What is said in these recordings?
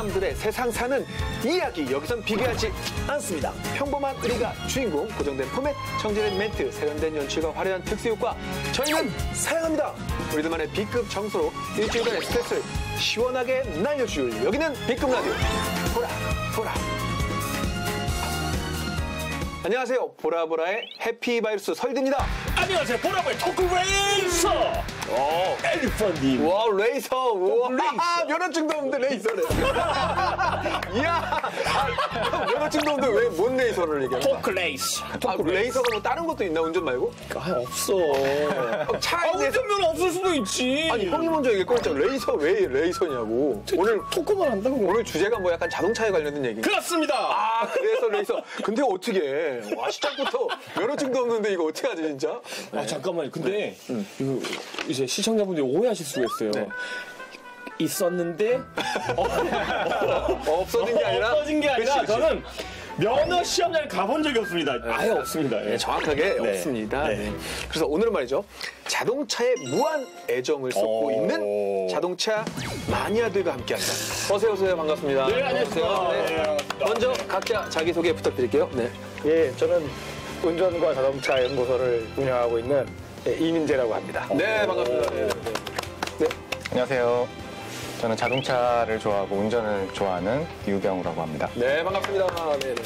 사람들의 세상 사는 이야기 여기선 비교하지 않습니다. 평범한 우리가 주인공, 고정된 포맷, 정제된 멘트, 세련된 연출과 화려한 특수효과 저희는 사랑합니다. 우리들만의 B급 정서로 일주일간의 스트레스를 시원하게 날려줄 여기는 B급 라디오 보라. 안녕하세요. 보라보라의 해피바이러스 설디입니다. 안녕하세요. 보라보라의 토크레이서 엘리펀님. 와 레이서. 우와. 레이서. 면허증도 없는데 레이서래. 이야. 면허증도 없는데 왜 뭔 레이서를 얘기해? 토크레이서. 레이서가 뭐 다른 것도 있나 운전 말고? 없어. 차에 대해서 운전면 없을 수도 있지. 아니 형이 먼저 얘기했고 레이서 왜 레이서냐고. 오늘 토크만 한다고. 오늘 주제가 뭐 약간 자동차에 관련된 얘기. 그렇습니다. 아 그래서 레이서. 근데 어떻게 해? 와 시작부터 면허증도 없는데 이거 어떻게 하지 진짜? 아 잠깐만요. 근데 이거 이제 시청자분들이 오해하실 수가 있어요. 네. 있었는데 없어진 게 아니라 없어진 게 아니라 그치. 저는 면허 시험장에 가본 적이 없습니다. 아예 없습니다. 네, 정확하게 네. 없습니다. 네. 네. 그래서 오늘은 말이죠. 자동차에 무한 애정을 쏟고 있는 자동차 마니아들과 함께합니다. 어서오세요. 반갑습니다. 네, 안녕하세요. 네. 먼저 각자 자기소개 부탁드릴게요. 네. 예, 저는 운전과 자동차 연구소를 운영하고 있는 이민재라고 합니다. 네, 반갑습니다. 네. 네. 안녕하세요. 저는 자동차를 좋아하고 운전을 좋아하는 유병우라고 합니다. 네, 반갑습니다. 네, 네.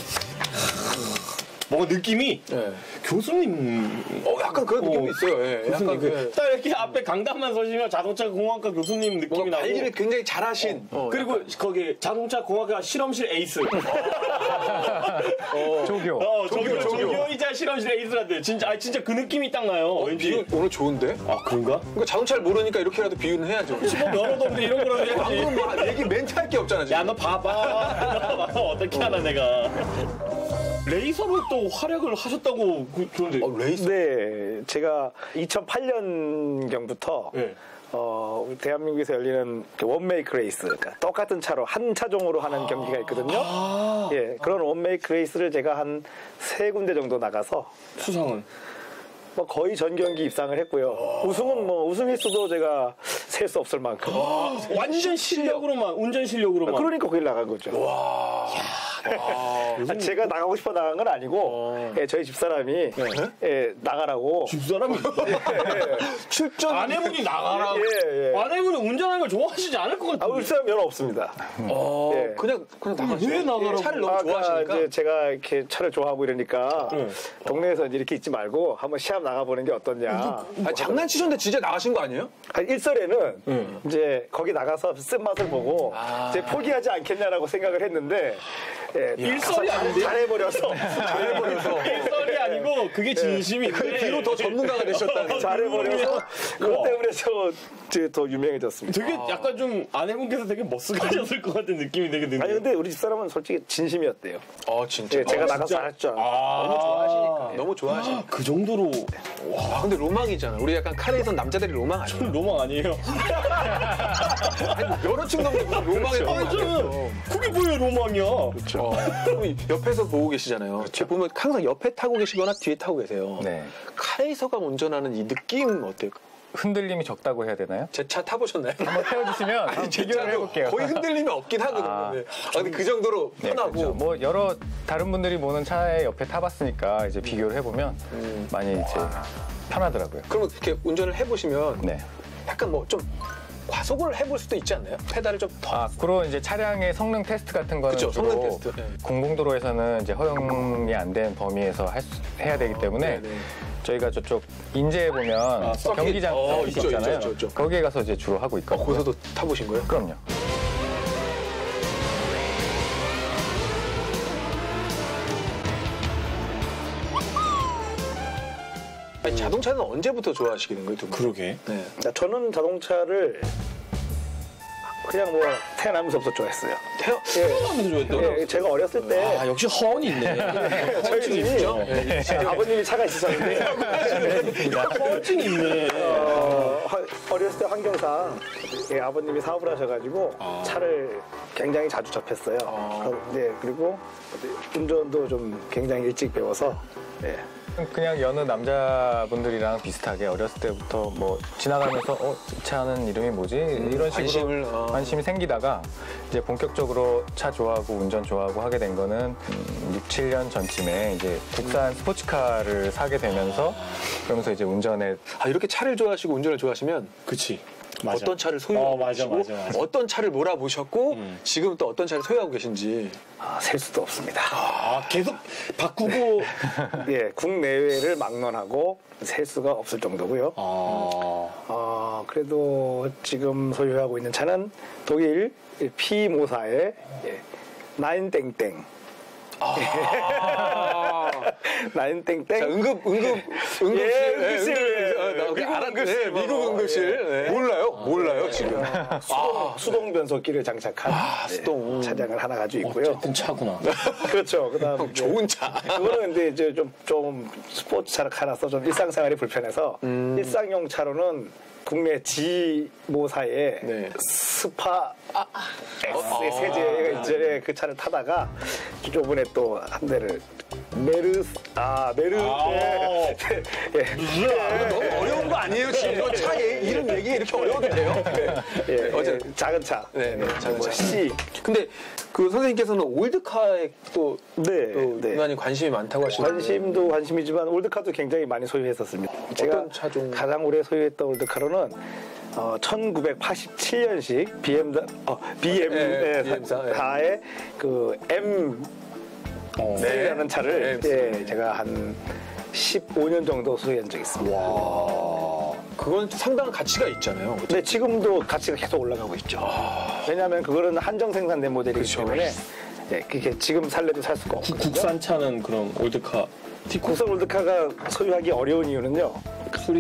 뭔가 느낌이 네. 교수님. 약간 그런 느낌이 있어요. 예. 교수님 약간 그 딱 이렇게 앞에 강단만 서시면 자동차 공학과 교수님 느낌이 뭔가 나고. 관리를 굉장히 잘하신. 그리고 거기 자동차 공학과 실험실 에이스. 조교. 조교이자 실험실 에이스라는데 진짜 그 느낌이 딱 나요. 왠지. 비유 오늘 좋은데? 아 그런가? 그러니까 자동차를 모르니까 이렇게라도 비유는 해야죠. 뭐 면허도 없는데 이런 거라도 해야지. 방금 막 얘기 멘트 할 게 없잖아 지금. 야 너 봐봐. 어떻게 하나 내가. 레이서로 또 활약을 하셨다고 그런데. 레이서? 네, 제가 2008년경부터 네. 대한민국에서 열리는 원메이크 레이스, 그러니까 똑같은 차로 한 차종으로 하는 경기가 있거든요. 예, 그런 원메이크 레이스를 제가 한 3군데 정도 나가서 수상은. 뭐 거의 전 경기 입상을 했고요. 우승은 뭐 우승 횟수도 제가 셀 수 없을 만큼. 완전 실력으로만 운전 실력으로만. 그러니까 거길 나간 거죠. 제가 나가고 싶어 나간 건 아니고 예, 저희 집사람이 예, 나가라고. 집사람이 출전 아내분이 나가라고. 예. 아내분은 운전하는 걸 좋아하시지 않을 것 같은데. 우리 집사람 면허 없습니다. 예. 그냥 나가시죠. 왜 나가라고? 차를 너무 아까 좋아하시니까. 이제 제가 이렇게 차를 좋아하고 이러니까 네. 동네에서 이제 이렇게 있지 말고 한번 시합 나가보는 게 어떠냐. 장난치셨는데 진짜 나가신 거 아니에요? 일설에는 이제 거기 나가서 쓴맛을 보고 이제 포기하지 않겠냐라고 생각을 했는데 예, 일설이 아닌데? 잘해버려서 일설이 아니고 그게 진심인데. 그 뒤로 더 전문가가 되셨다는. 잘해버려서 그것 때문에 더 유명해졌습니다. 되게 약간 좀 아내분께서 되게 멋스가셨을 것 같은 느낌이 되게 드는데. 아니 근데 우리 집사람은 솔직히 진심이었대요. 진짜. 예, 제가 나가서 진짜? 잘했죠. 너무 좋아하시니까. 너무 좋아하시니까. 그 정도로. 근데 로망이잖아. 우리 약간 카레에선 남자들이 로망 아니야? 로망 아니에요? 아니, 면허증 넘는 로망에 맞아요. 그게 뭐예요, 로망이야? 그럼 옆에서 보고 계시잖아요. 보면 항상 옆에 타고 계시거나 뒤에 타고 계세요. 네. 카레이서가 운전하는 이 느낌 어때요? 흔들림이 적다고 해야 되나요? 제 차 타보셨나요? 한번 태워주시면 한번 제 비교를 차도 해볼게요. 거의 흔들림이 없긴 하거든요. 네. 근데 그 정도로 네, 편하고. 그렇죠. 뭐 여러 다른 분들이 모는 차에 옆에 타봤으니까 이제 비교를 해보면 많이 이제 편하더라고요. 그러면 이렇게 운전을 해보시면 네. 약간 뭐 좀 과속을 해볼 수도 있지 않나요? 페달을 좀 더. 그런 이제 차량의 성능 테스트 같은 거는 그쵸, 주로 성능 테스트. 네. 공공도로에서는 이제 허용이 안 된 범위에서 해야 되기 때문에 네네. 저희가 저쪽 인제에 보면 서킷. 경기장 서킷 있죠, 있잖아요. 있죠. 거기에 가서 이제 주로 하고 있거든요. 거기서도 타보신 거예요? 그럼요. 아니, 자동차는 언제부터 좋아하시게 된 거예요, 두 분? 그러게. 네. 저는 자동차를 그냥 뭐 태어나면서부터 좋아했어요. 태어나면서 좋아했다고? 예, 제가 어렸을 때 아, 역시 허언이 있네. 저희 집이 아버님이 차가 있으셨는데 허언증이 있네. 어렸을 때 환경상 예, 아버님이 사업을 하셔가지고 차를 굉장히 자주 접했어요. 네, 그리고 운전도 좀 굉장히 일찍 배워서 예, 그냥 여느 남자분들이랑 비슷하게 어렸을 때부터 뭐 지나가면서 이 차는 이름이 뭐지? 이런 식으로 관심이 생기다가 이제 본격적으로 차 좋아하고 운전 좋아하고 하게 된 거는 6, 7년 전쯤에 이제 국산 스포츠카를 사게 되면서 그러면서 이제 운전에 이렇게 차를 좋아하시고 운전을 좋아하시면 그치. 맞아. 어떤 차를 소유하고 맞아, 계시고 맞아. 어떤 차를 몰아보셨고 지금 또 어떤 차를 소유하고 계신지 셀 수도 없습니다. 계속 바꾸고. 예, 국내외를 막론하고 셀 수가 없을 정도고요. 그래도 지금 소유하고 있는 차는 독일 P 모사의 나인땡땡. 나인땡땡. 자, 응급실. 응급실. 미국 응급실. 몰라요, 지금. 수동 변속기를 장착한 수동. 차량을 하나 가지고 있고요. 어쨌든 차구나. 그렇죠. 그다음 좋은 차. 그거는 근데 이제 좀 스포츠 차를 하나서 좀 일상생활이 불편해서 일상용 차로는 국내 G모사의 스파 S 세제가 이전에 그 차를 타다가 저번에 또 한 대를 메르스 너무 어려운 거 아니에요, 지금? 이거 차 이름 얘기 이렇게 어려워도 돼요? 어쨌든 작은 차. 작은 차. C. 근데 그 선생님께서는 올드카에 또 유난히 관심이 많다고 하시는데 관심도 관심이지만 올드카도 굉장히 많이 소유했었습니다. 제가 차종? 가장 오래 소유했던 올드카로는 1987년식 BM4의 그 M이라는 차를 제가 한 15년 정도 소유한 적이 있습니다. 그건 상당한 가치가 있잖아요. 근데 지금도 가치가 계속 올라가고 있죠. 왜냐하면 그거는 한정 생산된 모델이기 때문에 그게 지금 살래도 살 수가 없거든요. 국산차는 그럼 올드카. 국산 올드카가 소유하기 어려운 이유는요.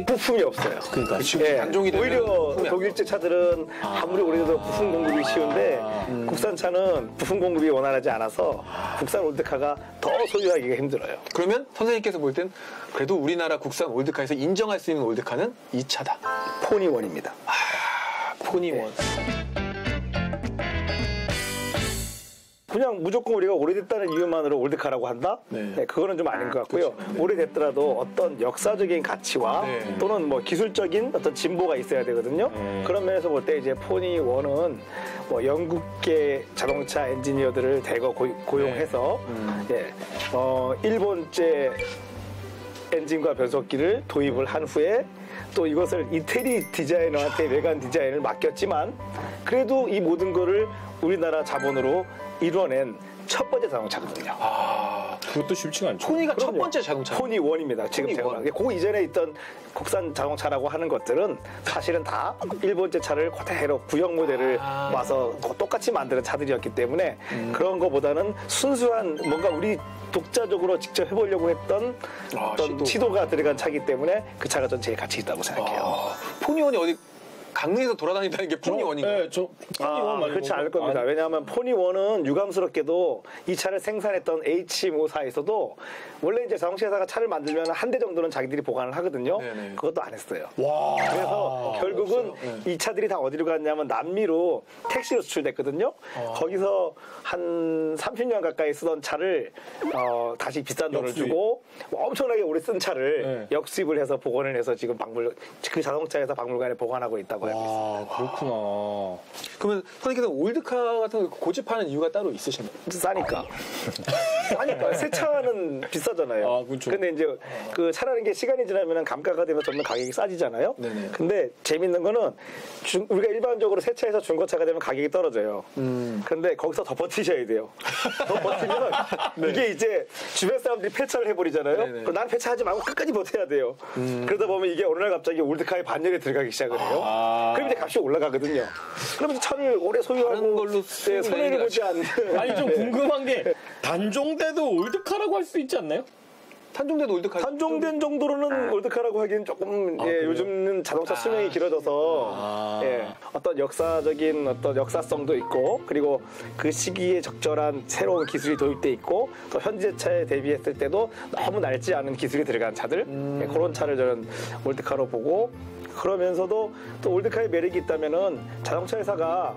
부품이 없어요. 그러니까 단종이 되면 오히려 부품이 독일제 차들은 아무리 오래돼도 부품 공급이 쉬운데 국산차는 부품 공급이 원활하지 않아서 국산 올드카가 더 소유하기가 힘들어요. 그러면 선생님께서 볼 땐 그래도 우리나라 국산 올드카에서 인정할 수 있는 올드카는 이 차다. 포니원입니다. 포니원. 그냥 무조건 우리가 오래됐다는 이유만으로 올드카라고 한다? 그거는 좀 아닌 것 같고요. 오래됐더라도 어떤 역사적인 가치와 또는 뭐 기술적인 어떤 진보가 있어야 되거든요. 그런 면에서 볼 때 이제 포니1은 뭐 영국계 자동차 엔지니어들을 대거 고용해서 일본제 엔진과 변속기를 도입을 한 후에 또 이것을 이태리 디자이너한테 외관 디자인을 맡겼지만 그래도 이 모든 거를 우리나라 자본으로 이뤄낸 첫 번째 자동차거든요. 그것도 쉽지가 않죠. 포니가 첫 번째 자동차. 포니1입니다. 지금 포니1. 제가 말한 게 그 이전에 있던 국산 자동차라고 하는 것들은 사실은 다 일본제 차를 그대로 구형 모델을 와서 똑같이 만드는 차들이었기 때문에 그런 거보다는 순수한 뭔가 우리 독자적으로 직접 해보려고 했던 어떤 시도가 들어간 차이기 때문에 그 차가 전 제일 가치 있다고 생각해요. 포니원이 어디 강릉에서 돌아다닌다는 게 포니원인가요? 네, 저 포니원 말고. 그렇지 않을 겁니다. 왜냐하면 포니1은 유감스럽게도 이 차를 생산했던 H모사에서도 원래 이제 자동차 회사가 차를 만들면 한 대 정도는 자기들이 보관을 하거든요. 그것도 안 했어요. 그래서 결국은 이 차들이 다 어디로 갔냐면 남미로 택시로 수출됐거든요. 거기서 한 30년 가까이 쓰던 차를 다시 비싼 돈을 주고 엄청나게 오래 쓴 차를 역수입을 해서 복원을 해서 지금 그 자동차 회사 박물관에 보관하고 있다고 합니다. 그렇구나. 그러면 선생님께서 올드카 같은 거 고집하는 이유가 따로 있으신가요? 싸니까. 새 차는 비싸잖아요. 그렇죠. 근데 이제 그 차라는 게 시간이 지나면 감가가 되면 점점 가격이 싸지잖아요. 근데 재밌는 거는 우리가 일반적으로 새 차에서 중고차가 되면 가격이 떨어져요. 그런데 거기서 더 버티셔야 돼요. 더 버티면 이게 이제 주변 사람들이 폐차를 해버리잖아요. 그럼 난 폐차하지 말고 끝까지 버텨야 돼요. 그러다 보면 이게 어느 날 갑자기 올드카의 반열에 들어가기 시작을 해요. 그럼 이제 값이 올라가거든요. 그러면 차를 오래 소유하는 걸로 손해를 보지 않는. 아니 좀 궁금한 게 단종돼도 올드카라고 할 수 있지 않나요? 단종돼도 올드카. 단종된 정도로는 올드카라고 하기엔 조금 요즘은 자동차 수명이 길어져서 어떤 역사적인 어떤 역사성도 있고 그리고 그 시기에 적절한 새로운 기술이 도입돼 있고 또 현재 차에 대비했을 때도 너무 낡지 않은 기술이 들어간 차들 그런 차를 저는 올드카로 보고 그러면서도 또 올드카의 매력이 있다면은 자동차 회사가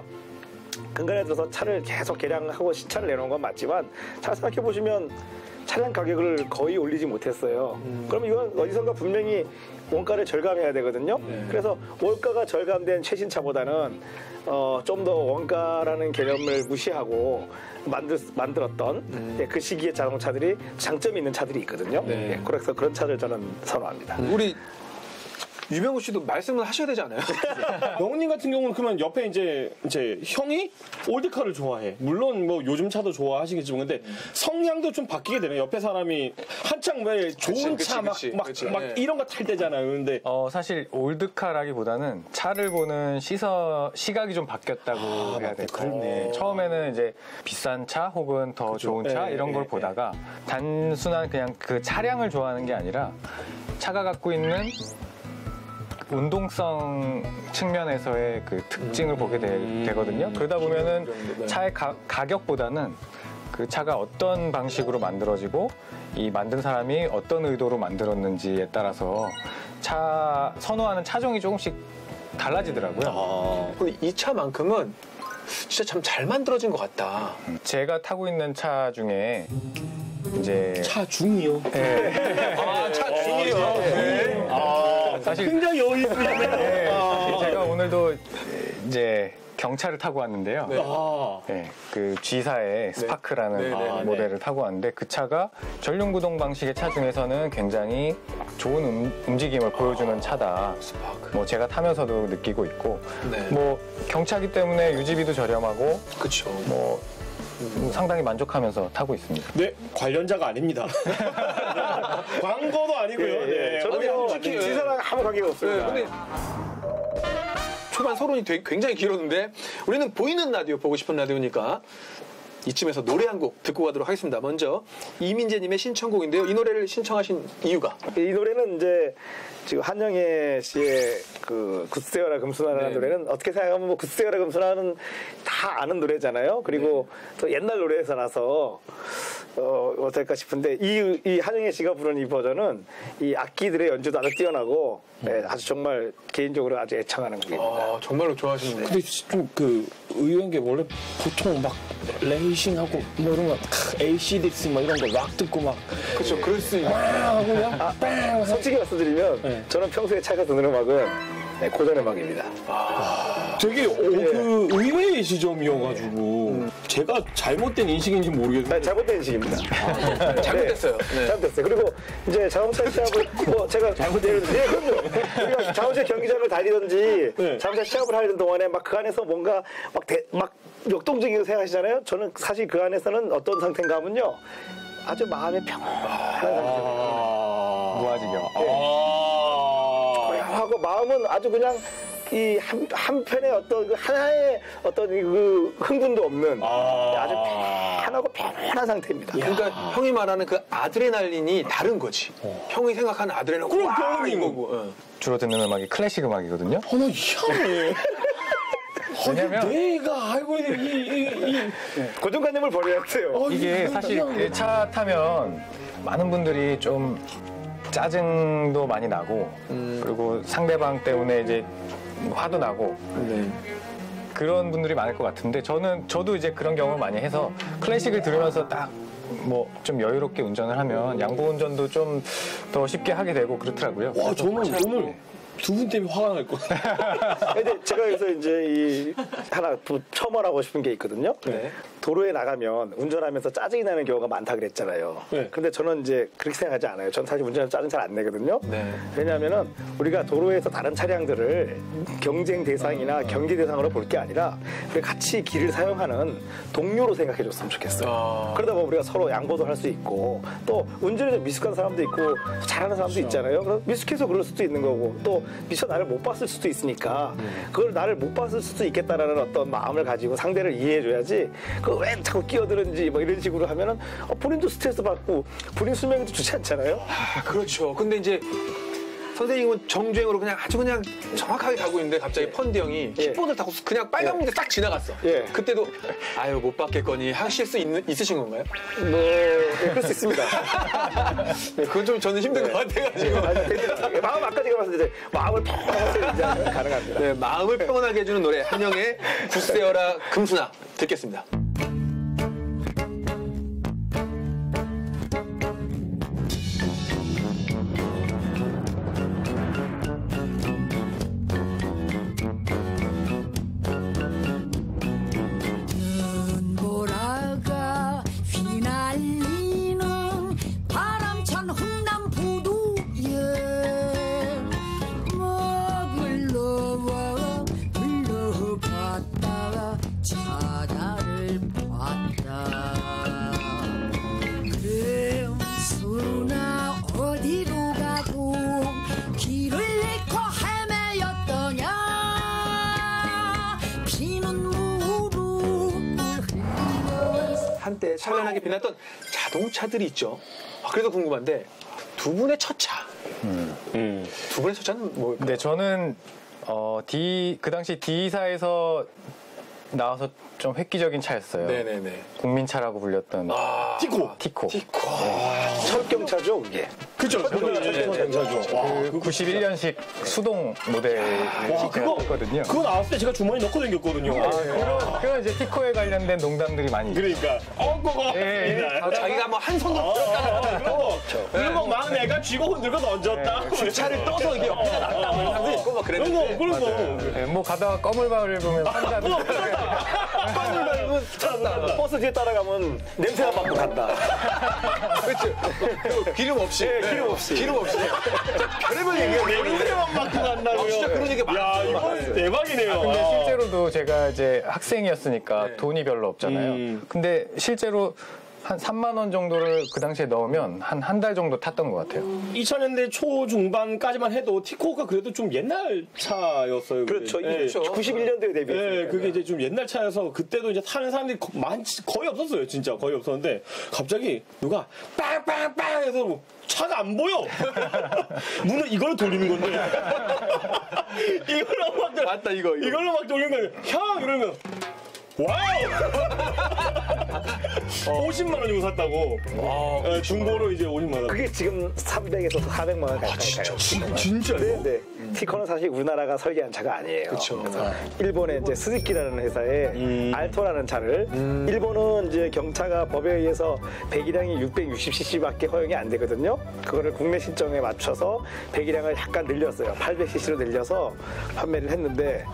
근간에 들어서 차를 계속 개량하고 신차를 내놓은 건 맞지만 잘 생각해 보시면 차량 가격을 거의 올리지 못했어요. 그럼 이건 어디선가 분명히 원가를 절감해야 되거든요. 그래서 원가가 절감된 최신차보다는 좀 더 원가라는 개념을 무시하고 만들었던 그 시기의 자동차들이 장점이 있는 차들이 있거든요. 그래서 그런 차를 저는 선호합니다. 우리 유병우 씨도 말씀을 하셔야 되지 않아요? 영훈님 같은 경우는 그러면 옆에 이제 형이 올드카를 좋아해. 물론 뭐 요즘 차도 좋아하시겠지만 근데 성향도 좀 바뀌게 되네. 옆에 사람이 한창 왜 좋은 차 막 이런 거 탈 때잖아요. 근데 사실 올드카라기보다는 차를 보는 시각이 좀 바뀌었다고 해야 될까요? 그렇네. 처음에는 이제 비싼 차 혹은 더 좋은 차 이런 걸 보다가 단순한 그냥 그 차량을 좋아하는 게 아니라 차가 갖고 있는 운동성 측면에서의 그 특징을 보게 되거든요. 그러다 보면은 차의 가격보다는 그 차가 어떤 방식으로 만들어지고 이 만든 사람이 어떤 의도로 만들었는지에 따라서 선호하는 차종이 조금씩 달라지더라고요. 근데 이 차만큼은 진짜 참 잘 만들어진 것 같다. 제가 타고 있는 차 중에 이제 차 중이요. 차 중이요. 사실 굉장히 여유 있네. 제가 오늘도 이제 경차를 타고 왔는데요. 그 G사의 스파크라는 모델을 타고 왔는데 그 차가 전륜 구동 방식의 차 중에서는 굉장히 좋은 움직임을 보여주는 차다. 뭐 제가 타면서도 느끼고 있고, 뭐 경차기 때문에 유지비도 저렴하고, 그렇죠. 뭐 상당히 만족하면서 타고 있습니다. 네, 관련자가 아닙니다. 광고도 아니고요. 네. 저는 솔직히 지사랑 아무 관계가 없습니다. 근데 초반 서론이 굉장히 길었는데 우리는 보이는 라디오 보고 싶은 라디오니까 이쯤에서 노래 한 곡 듣고 가도록 하겠습니다. 먼저 이민재님의 신청곡인데요. 이 노래를 신청하신 이유가? 이 노래는 이제 지금 한영애 씨의 그 굿세어라 금수나라는 노래는 어떻게 생각하면 뭐 굿세어라 금수나는 다 아는 노래잖아요. 그리고 또 옛날 노래에서라서 어떨까 싶은데 이 한영애 씨가 부른 이 버전은 이 악기들의 연주도 아주 뛰어나고 아주 정말 개인적으로 아주 애청하는 곡입니다. 정말로 좋아하시는데. 근데 좀 그 의외인 게 원래 보통 막 레이싱하고 뭐 이런 거 AC/DC 막 이런 거 락 듣고 막 그렇죠. 그럴 수 있는. 하고 그냥 빵 솔직히 말씀드리면 저는 평소에 차가 듣는 음악은 고전 음악입니다. 되게 그 의외의 지점이어가지고 제가 잘못된 인식인지 모르겠는데 잘못된 인식입니다. 잘못됐어요. 잘못됐어요. 그리고 이제 자동차 시합을 뭐 제가 잘못된 그럼요. 우리가 자동차 경기장을 달리든지 자동차 시합을 하는 동안에 막 그 안에서 뭔가 막 역동적이게 생각하시잖아요. 저는 사실 그 안에서는 어떤 상태인가 하면요. 아주 마음이 평온한 상태입니다. 무아지경. 하고 마음은 아주 그냥 이 한편의 어떤 그 하나의 어떤 그 흥분도 없는 아주 편하고 편안한 상태입니다. 그러니까 형이 말하는 그 아드레날린이 다른 거지. 형이 생각하는 아드레날린 그럼 와 형이 이거고. 주로 듣는 음악이 클래식 음악이거든요. 나 이상해. 왜냐면 내가 알고 있는 고정관념을 버려야 돼요. 이게 사실 차 타면 많은 분들이 좀 짜증도 많이 나고 그리고 상대방 때문에 이제 화도 나고 그런 분들이 많을 것 같은데 저도 이제 그런 경험을 많이 해서 클래식을 들으면서 딱 뭐 좀 여유롭게 운전을 하면 양보 운전도 좀 더 쉽게 하게 되고 그렇더라고요. 와 저는 오늘 두 분 때문에 화가 날 것 같아요. 근데 제가 여기서 이제 하나 첨언하고 싶은 게 있거든요. 도로에 나가면 운전하면서 짜증이 나는 경우가 많다 그랬잖아요. 근데 저는 이제 그렇게 생각하지 않아요. 저는 사실 운전하면서 짜증 잘 안 내거든요. 왜냐하면은 우리가 도로에서 다른 차량들을 경쟁 대상이나 경계 대상으로 볼 게 아니라 우리 같이 길을 사용하는 동료로 생각해 줬으면 좋겠어요. 그러다 보면 우리가 서로 양보도 할 수 있고 또 운전에 좀 미숙한 사람도 있고 잘하는 사람도 있잖아요. 그럼 미숙해서 그럴 수도 있는 거고 또 미처 나를 못 봤을 수도 있으니까 그걸 나를 못 봤을 수도 있겠다라는 어떤 마음을 가지고 상대를 이해해줘야지 그걸 왜 자꾸 끼어드는지 뭐 이런 식으로 하면은 본인도 스트레스 받고 본인 수명에도 좋지 않잖아요. 그렇죠. 근데 이제 선생님은 정주행으로 그냥 아주 그냥 정확하게 가고 있는데 갑자기 펀디 형이 킥보드를 타고 그냥 빨간 문에 딱 지나갔어. 그때도 아유 못 받겠거니 하실 수 있으신 건가요? 그럴 수 있습니다. 그건 좀 저는 힘든 것 같아가지고. 마음 아까 제가 봤을 때 마음을 평온하게 이제 가능합니다. 네, 마음을 평온하게 해주는 노래 한영의 굿세어라 금수나 듣겠습니다. 한때 찬란하게 빛났던 자동차들이 있죠. 그래서 궁금한데 두 분의 첫 차. 두 분의 첫 차는 뭘까요? 네, 저는 그 당시 D사에서 나와서 좀 획기적인 차였어요. 네네네. 국민차라고 불렸던 티코. 철경차죠, 그게. 그죠. 그 91년식 수동 모델이거든요. 그거 나왔을 때 제가 주머니 넣고 다녔거든요. 그런 이제 티코에 관련된 농담들이 많이 있어요. 그러니까 그거 자기가 뭐 한 손으로 그리고 막 내가 쥐고 흔들고 던졌다. 차를 떠서 이게 옆에가 났다. 뭐 사람도 있고 막 그랬는데. 그런 거. 네, 뭐 가다가 껌을 밟으면 환자들 빵을 밟으면 찼다. 버스 뒤에 따라가면 냄새가 맡고 간다. 그렇죠. 기름 없이. 기름 없이. 기름 없이. 별의별 얘기가 냄새만 맡고 간다고요. 진짜 그런 얘기 야, 많았어요. 이건 대박이네요. 근데 실제로도 제가 이제 학생이었으니까 돈이 별로 없잖아요. 근데 실제로 한 3만 원 정도를 그 당시에 넣으면 한 달 정도 탔던 것 같아요. 2000년대 초중반까지만 해도 티코가 그래도 좀 옛날 차였어요. 그렇죠. 네. 91년도에 데뷔했어요. 네, 그게 이제 좀 옛날 차여서 그때도 이제 타는 사람들이 거의 없었어요. 진짜 거의 없었는데 갑자기 누가 빵빵빵 해서 뭐 차가 안 보여. 문을 이걸로 돌리는 건데. 이걸로 막 맞다, 이거. 이걸로 막 돌리는 거예요. 형 이러면 와우! 50만 원 주고 샀다고. 네, 중고로 이제 50만 원. 그게 지금 300에서 400만 원 가까이 가요. 진짜요? 네. 티코는 사실 우리나라가 설계한 차가 아니에요. 그래서 일본의 이제 스즈키라는 회사의 알토라는 차를 일본은 이제 경차가 법에 의해서 배기량이 660cc밖에 허용이 안 되거든요. 그거를 국내 실정에 맞춰서 배기량을 약간 늘렸어요. 800cc로 늘려서 판매를 했는데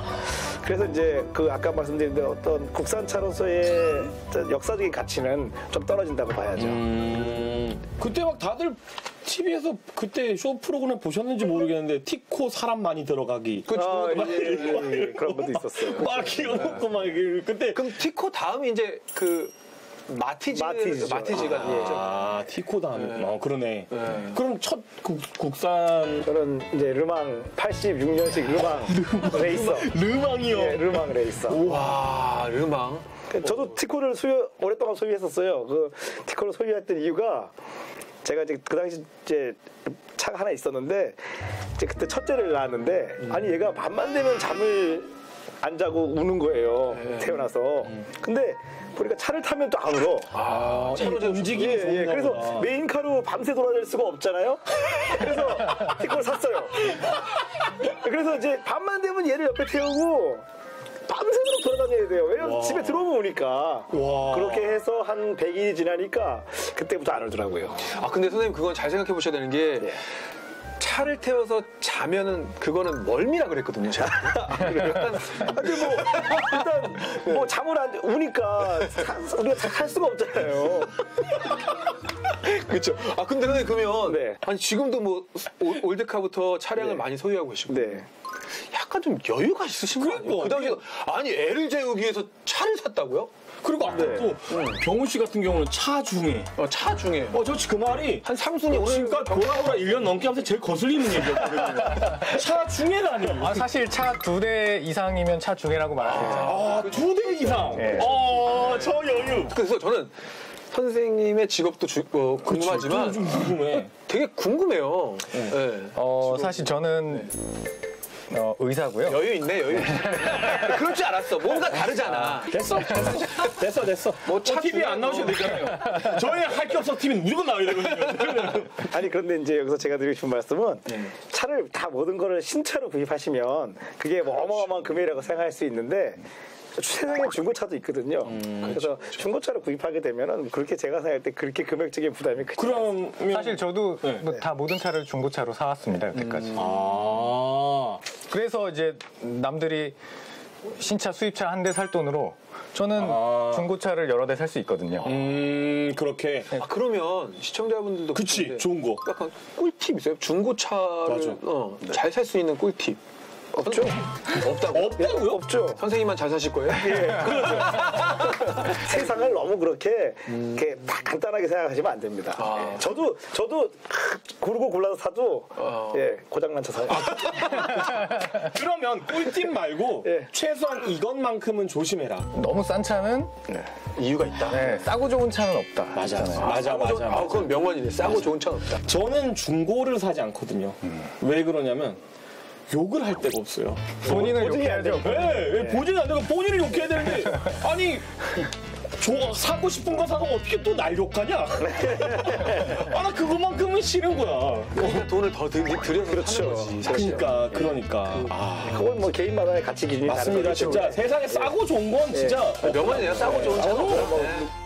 그래서 이제 그 아까 말씀드린 대로 어떤 국산차로서의 역사적인 가치는 좀 떨어진다고 봐야죠. 그때 막 다들 TV에서 그때 쇼 프로그램 보셨는지 모르겠는데 티코 사람 많이 들어가기. 그런 것도 있었어요. 막 기어놓고 막 그때 그럼 티코 다음이 이제 그 마티즈가 아 티코 다음에 그러네. 그럼 첫 국산 저는 이제 르망 86년식 르망 레이서. 르망이요. 네, 르망 레이서. 와, 르망. 저도 티코를 오랫동안 소유했었어요. 그 티코를 소유했던 이유가 제가 이제 그 당시 이제 차가 하나 있었는데 이제 그때 첫째를 낳았는데 아니 얘가 밤만 되면 잠을 안 자고 우는 거예요. 태어나서. 근데 보니까 차를 타면 또 안 울어. 차로 움직임이 좋은가 그래서 보다. 메인카로 밤새 돌아다닐 수가 없잖아요. 그래서 티코를 샀어요. 그래서 이제 밤만 되면 얘를 옆에 태우고 밤새도록 돌아다녀야 돼요. 왜냐면 집에 들어오면 오니까. 그렇게 해서 한 100일이 지나니까 그때부터 안 울더라고요. 근데 선생님 그건 잘 생각해 보셔야 되는 게 차를 태워서 자면은 그거는 멀미라 그랬거든요. 제가. 근데 뭐 일단 뭐 잠을 안 우니까 우리가 살 수가 없잖아요. 그렇죠. 근데 선생님 그러면 네. 아니 지금도 뭐 올드카부터 차량을 많이 소유하고 계시고 네. 약간 좀 여유가 있으신 거 아니에요? 그 당시에 아니 애를 재우기 위해서 차를 샀다고요? 그리고 아까 또 경훈 씨 같은 경우는 차 중에 차 중에 저 그 말이 한 삼순위 지금까지 돌아오라 1년 넘게 하면서 제일 거슬리는 얘기였거든요. 차 중에라니. 사실 차 2대 이상이면 차 중에라고 말하죠. 2대 이상. 네. 저 여유. 그래서 저는 선생님의 직업도 궁금하지만 좀 궁금해. 되게 궁금해요. 네. 사실 저는 의사고요. 여유 있네, 여유. 그럴 줄 알았어. 뭔가 다르잖아. 됐어. 뭐 차 TV에 안 나오셔도 되잖아요. 저희 할 게 없어 TV는 무조건 나와야 되거든요. 아니 그런데 이제 여기서 제가 드리고 싶은 말씀은 차를 다 모든 거를 신차로 구입하시면 그게 뭐 어마어마한 금액이라고 생각할 수 있는데 세상에 중고차도 있거든요. 그래서 중고차를 구입하게 되면은 그렇게 제가 생각할 때 그렇게 금액적인 부담이 크지 않아요. 그러면 사실 저도 다 모든 차를 중고차로 사왔습니다, 여태까지. 그래서 이제 남들이 신차, 수입차 한 대 살 돈으로 저는 중고차를 여러 대 살 수 있거든요. 그렇게. 그러면 시청자분들도 그치, 그런데 좋은 거. 약간 꿀팁 있어요? 중고차를 잘 살 수 있는 꿀팁. 없죠. 없다고요? 없죠. 선생님만 잘 사실 거예요? 세상을 너무 그렇게 다 간단하게 생각하시면 안 됩니다. 예. 저도 고르고 골라서 사도 고장난 차 사요. 그러면 꿀팁 말고 예. 최소한 이것만큼은 조심해라. 너무 싼 차는 이유가 있다. 네, 싸고 좋은 차는 없다. 맞아. 그건 명언이네. 싸고 좋은 차는 없다. 저는 중고를 사지 않거든요. 왜 그러냐면 욕을 할 데가 없어요. 본인을 욕해야죠. 네, 본인이 안 되고 본인을 욕해야 되는데 아니 사고 싶은 거 사고 어떻게 또 날 욕하냐? 아, 나 그것만큼은 싫은 거야. 그러니까 돈을 더 들여서 그렇죠. 거지. 사실. 그러니까. 그건 뭐 개인마다의 가치 기준이 맞습니다. 다른 진짜 거죠. 세상에 싸고 좋은 건 진짜 명언이네요. 싸고 좋은 차는 없다.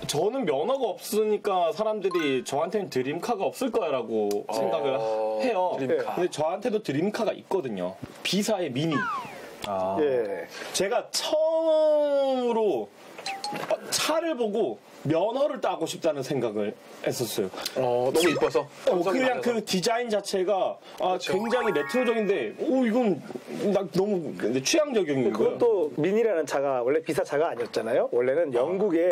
저는 면허가 없으니까 사람들이 저한테는 드림카가 없을 거야라고 생각을 해요. 드림카. 근데 저한테도 드림카가 있거든요. B사의 미니. 예. 제가 처음으로 차를 보고 면허를 따고 싶다는 생각을 했었어요. 너무 이뻐서. 그냥 그 디자인 자체가 굉장히 레트로적인데, 이건 너무 취향적인 거예요. 그것도 미니라는 차가 원래 비사 차가 아니었잖아요. 원래는 영국의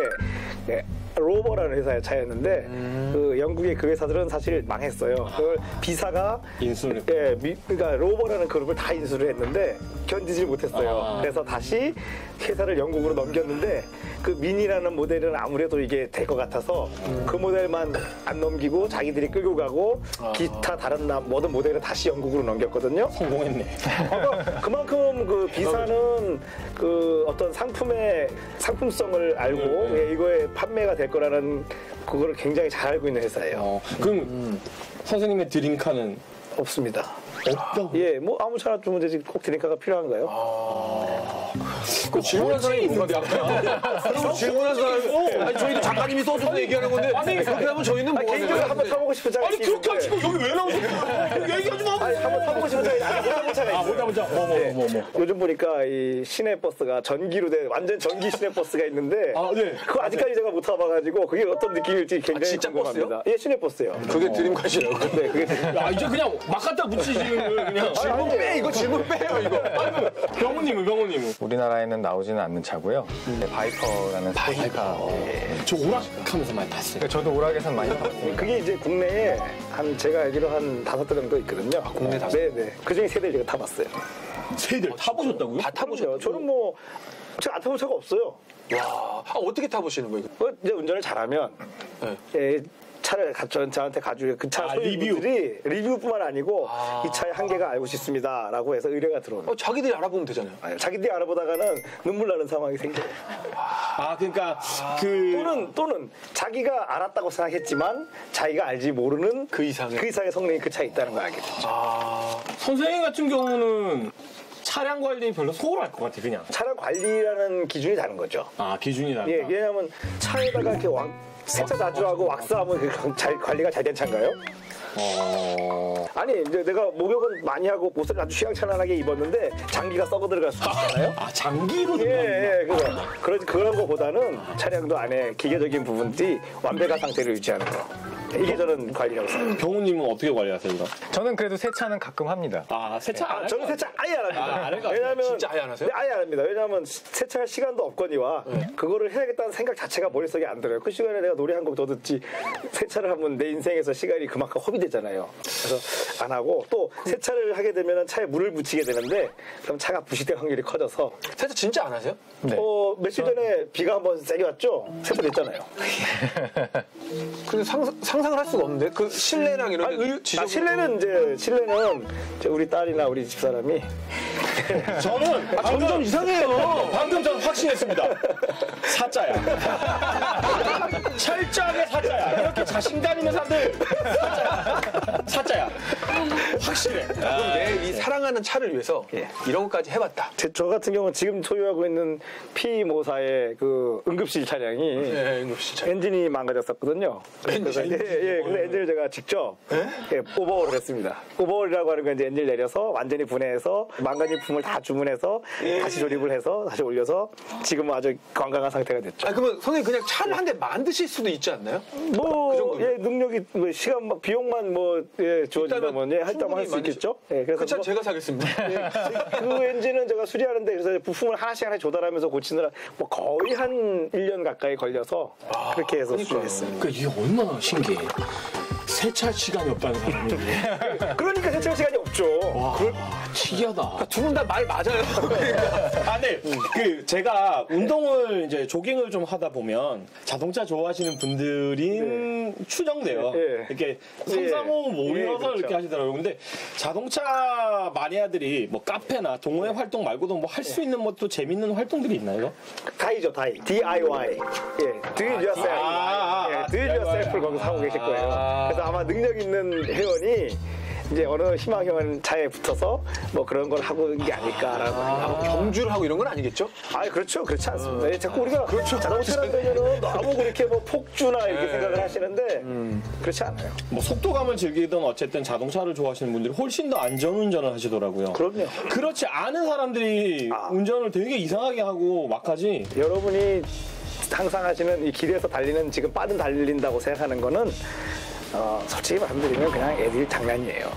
로버라는 회사의 차였는데 그 영국의 그 회사들은 사실 망했어요. 그걸 비사가 인수를. 그러니까 로버라는 그룹을 다 인수를 했는데 견디질 못했어요. 그래서 다시 회사를 영국으로 넘겼는데 그 미니라는 모델은 아무래도 이게 될 것 같아서 그 모델만 안 넘기고 자기들이 끌고 가고 기타 다른 모든 모델을 다시 영국으로 넘겼거든요. 성공했네. 그만큼 그 비사는 그 어떤 상품의 상품성을 알고 이거의 판매가 될 거라는 그거를 굉장히 잘 알고 있는 회사예요. 그럼 선생님의 드림카는 없습니다. 없다고? 예, 뭐 아무 차나 주면 되지 꼭 드림카가 필요한가요? 그 질문한 사람이 있는데 그럼 질문한 사람이 아니 저희도 작가님이 써줘서 얘기하는 건데 그렇게 하면 저희는 뭐 개인적으로 한번 타보고 싶은 차가 아니 그렇게 하시고 여기 왜 나오세요? 얘기하지 마. 아니, 한번 타보고 싶은 차가 못 타본 차가 있어요. 보자. 뭐. 요즘 보니까 이 시내버스가 전기로 된 완전 전기 시내버스가 있는데 네. 그거 아직까지 제가 못 타봐가지고 그게 어떤 느낌일지 굉장히 진짜 궁금합니다. 버스요? 예, 시내버스요. 그게 드림카시라고. 네, 그게 이제 그냥 막 갖다 붙이지 그냥. 질문 빼 이거 질문 빼요 이거. 병우님은. 우리나라에는 나오지는 않는 차고요. 바이퍼라는 스포츠카. 저 오락하면서 많이 봤어요. 그러니까 저도 오락에선 많이 봤습니다. 그게 이제 국내에 제가 알기로 한 5대 정도 있거든요. 국내 5? 네. 그 중에 3대를 제가 타봤어요. 새들 타보셨다고요? 다 타보셨어요? 저는 뭐 제가 안 타본 차가 없어요. 와, 어떻게 타보시는 거예요? 이제 운전을 잘하면 차를 저한테 가지고 그 차 소유주들이 리뷰뿐만 아니고 이 차의 한계가 알고 싶습니다라고 해서 의뢰가 들어오는. 자기들이 알아보면 되잖아요. 자기들이 알아보다가는 눈물 나는 상황이 생겨요. 그러니까 또는 자기가 알았다고 생각했지만 자기가 알지 모르는 그 이상의 성능이 그 차에 있다는 걸 알게 되죠. 선생님 같은 경우는 차량 관리에 별로 소홀할 것 같아 그냥. 차량 관리라는 기준이 다른 거죠. 기준이 다르다. 예, 왜냐하면 차에다가 이렇게 세차 자주 하고 왁스하면 관리가 잘 된 차인가요? 아니 이제 내가 목욕은 많이 하고 옷을 아주 휘황찬란하게 입었는데 장기가 썩어 들어갈 수도 있잖아요. 장기로 예, 그런 거보다는 차량도 안에 기계적인 부분들이 완벽한 상태를 유지하는 거. 이게 저는 관리라고 생각합니다. 병우님은 어떻게 관리하세요 이거? 저는 그래도 세차는 가끔 합니다. 세차 안 저는 세차 아예 안 합니다. 왜냐면 진짜 아예 안 하세요? 네, 아예 안 합니다. 왜냐하면 세차할 시간도 없거니와 그거를 해야겠다는 생각 자체가 머릿속에 안 들어요. 그 시간에 내가 노래 한 곡 더 듣지 세차를 하면 내 인생에서 시간이 그만큼 허비되잖아요. 그래서 안 하고 또 세차를 하게 되면 차에 물을 묻히게 되는데 그럼 차가 부식될 확률이 커져서 세차 진짜 안 하세요? 네. 며칠 전에 비가 한번 세게 왔죠? 세차됐잖아요. 근데 상상을 할 수가 없는데 그 실내랑 이런 데 실내는 이제 우리 딸이나 우리 집사람이 저는 점점 이상해요. 방금 전 확신했습니다. 사자야. 철저하게 사자야. 이렇게 자신감 있는 사람들 사자야. 확실해. 그럼 내 이 사랑하는 차를 위해서 이런 것까지 해봤다. 저 같은 경우는 지금 소유하고 있는 P 모사의 그 응급실 차량이 응급실 차량. 엔진이 망가졌었거든요. 그래서 이제 예. 그래서 엔진을 제가 직접 오버홀을 했습니다. 오버홀이라고 하는 건 이제 엔진을 내려서 완전히 분해해서 망가진품을 다 주문해서 다시 조립을 해서 다시 올려서 지금 아주 건강한 상태가 됐죠. 아, 그러면 선생님 그냥 차를 한 대 만드실 수도 있지 않나요? 능력이 시간 비용만 주어진다면 할당만 할 수 있겠죠. 그 차 제가 사겠습니다. 그 엔진은 제가 수리하는데 그래서 부품을 하나씩 조달하면서 고치느라 뭐 거의 한 1년 가까이 걸려서 그렇게 해서 수리했습니다. 그러니까 이게 얼마나 신기해. 세차 시간이 없다는 사람이. 그러니까 세차 시간이 없죠. 와, 특이하다. 두 분 다 말 맞아요. 아, 네. 제가 운동을 이제 조깅을 좀 하다 보면 자동차 좋아하시는 분들이 추정돼요. 이렇게 3, 4, 5 모여서 그렇죠. 이렇게 하시더라고요. 근데 자동차 마니아들이 뭐 카페나 동호회 활동 말고도 뭐 할 수 있는 뭐 또 재밌는 활동들이 있나요? 다이죠, 다이. DIY. Do it yourself. Do it yourself를 거기서 하고 계실 거예요. 그래서 아마 능력 있는 회원이 이제 어느 희망회원 차에 붙어서 뭐 그런 걸 하고 있는 게 아닐까라고. 경주를 하고 이런 건 아니겠죠? 그렇죠. 그렇지 않습니다. 자꾸 우리가 자동차라는 거는 너무 그렇게 뭐 폭주나 이렇게 생각을 하시는데 그렇지 않아요. 뭐 속도감을 즐기던 어쨌든 자동차를 좋아하시는 분들이 훨씬 더 안전운전을 하시더라고요. 그럼요. 그렇지 않은 사람들이 운전을 되게 이상하게 하고 막 하지. 여러분이 항상 하시는 이 길에서 달리는 지금 빠른 달린다고 생각하는 거는 솔직히 말씀드리면 그냥 애들 장난이에요.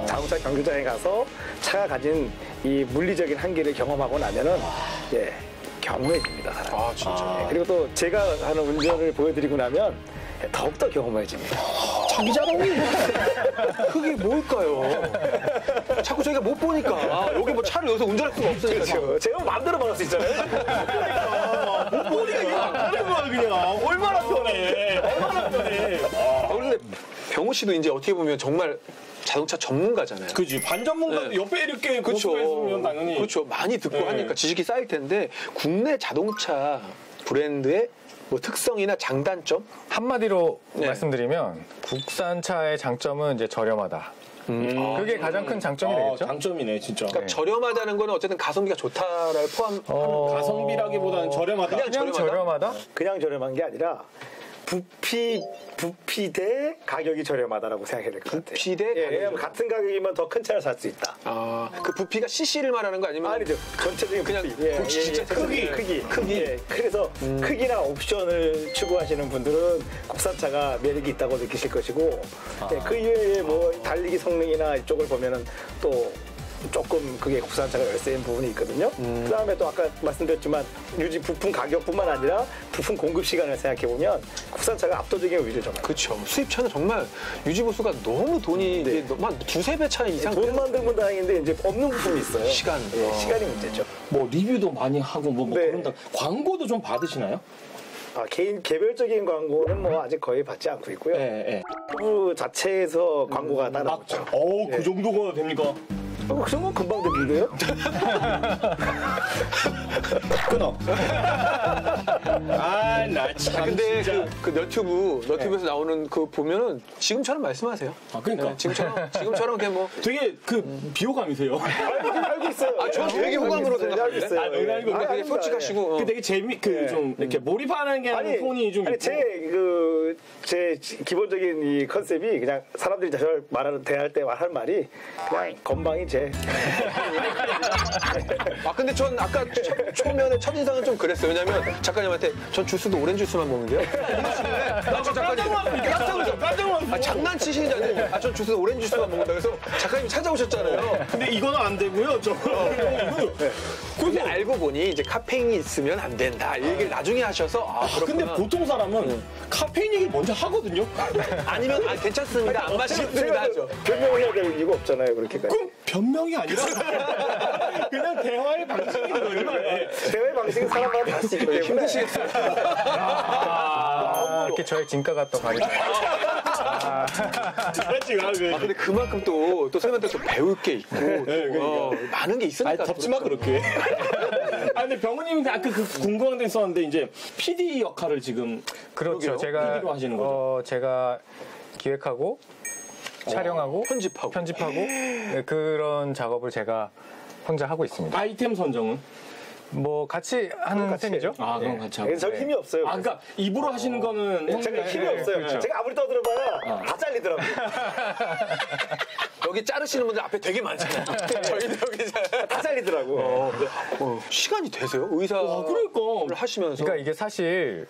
자동차 경주장에 가서 차가 가진 이 물리적인 한계를 경험하고 나면은 경험해집니다. 사람이. 진짜. 그리고 또 제가 하는 운전을 보여드리고 나면 더욱더 경험해집니다. 자기 자랑이. 그게 뭘까요? 자꾸 저희가 못 보니까 여기 뭐 차를 여기서 운전할 수가 없으니까. 그렇죠. 제가 마음대로 말할 수 있잖아요. 못 보니까 이게 안 가는 거야 그냥. 얼마나 편해. 얼마나 편해. 근데 병호 씨도 이제 어떻게 보면 정말 자동차 전문가잖아요. 그지 반전문가 옆에 이렇게 고수했으면 당연히. 그렇죠. 많이 듣고 하니까 지식이 쌓일 텐데 국내 자동차 브랜드의 뭐 특성이나 장단점? 한마디로 말씀드리면 국산차의 장점은 이제 저렴하다. 그게 가장 큰 장점이 되겠죠? 장점이네 진짜. 그러니까 저렴하다는 거는 어쨌든 가성비가 좋다를 포함하는 가성비라기보다는 저렴하다. 그냥 저렴하다? 그냥 저렴한 게 아니라 부피 대 가격이 저렴하다라고 생각해야 될 것 같아요. 부피 대 가격이 왜냐면 같은 가격이면 더 큰 차를 살 수 있다. 그 부피가 cc를 말하는 거 아니면? 아니죠. 전체적인 그냥 부피. 진짜 크기. 그래서 크기나 옵션을 추구하시는 분들은 국산차가 매력이 있다고 느끼실 것이고 그 이외에 뭐 달리기 성능이나 이쪽을 보면은 또 조금 그게 국산차가 열세인 부분이 있거든요. 그 다음에 또 아까 말씀드렸지만 유지 부품 가격뿐만 아니라 부품 공급 시간을 생각해보면 국산차가 압도적인 우위를 점해요. 그렇죠. 수입차는 정말 유지보수가 너무 돈이 이게 한 두세 배 차이 이상. 돈 만들면 다행인데 이제 없는 부품이 있어요. 시간. 시간이 문제죠. 뭐 리뷰도 많이 하고 뭐 그런다. 광고도 좀 받으시나요? 개인 개별적인 광고는 뭐 아직 거의 받지 않고 있고요. 그 자체에서 광고가 따라오죠. 그 정도가 됩니까? 그 정도는 금방 되는데요? 끊어. 나 참. 근데 진짜. 그 너튜브에서 나오는 그 보면은 지금처럼 말씀하세요. 그러니까. 지금처럼 그냥 뭐 되게 비호감이세요. 알고 있어요. 저 되게 호감으로 생각하는데. 알고 있어요. 근데 되게 솔직하시고. 되게 좀 이렇게 몰입하는 게 톤이 좀 있고. 제 기본적인 이 컨셉이 그냥 사람들이 저를 대할 때 할 말이 그냥 건방이 제. 근데 전 아까 초면에 첫인상은 좀 그랬어요. 왜냐면 작가님한테 전 주스도 오렌지 주스만 먹는데요. 깜짝 놀랐어. 장난치시는 줄 알았는데 전 주스도 오렌지 주스만 먹는다. 그래서 작가님이 찾아오셨잖아요. 근데 이거는 안 되고요. 근데 알고 보니 이제 카페인이 있으면 안 된다. 이 얘기를 나중에 하셔서 근데 보통 사람은 카페인 얘기 먼저 하거든요. 아니면 괜찮습니다. 안 마시겠습니다 하죠. 변명을 해야 될 이유가 없잖아요. 그렇게까지. 그럼 변명이 아니라 그냥 대화의 방식인 거예요. 대화의 방식은 사람마다 다르기 때문에. 힘드시겠어요. 이렇게 저의 진가가 또 가리죠. 근데 그만큼 또 선생님한테 또 배울 게 있고 많은 게 있으니까. 덥지 마 그렇게. 근데 병우님은 아까 궁금한 데 있었는데 이제 PD 역할을 지금 그렇죠. 제가 PD로 하시는 거죠. 제가 기획하고 촬영하고 편집하고 그런 작업을 제가 혼자 하고 있습니다. 아이템 선정은? 뭐 같이 하는 셈이죠. 아, 그럼 같이 하고. 저 힘이 없어요. 아, 그러니까 입으로 하시는 거는 제가 힘이 없어요. 제가 아무리 떠들어봐야 다 잘리더라고요. 여기 자르시는 분들 앞에 되게 많잖아요. 저희는 여기 다 잘리더라고. 시간이 되세요? 의사를 그러니까. 하시면서. 그러니까 이게 사실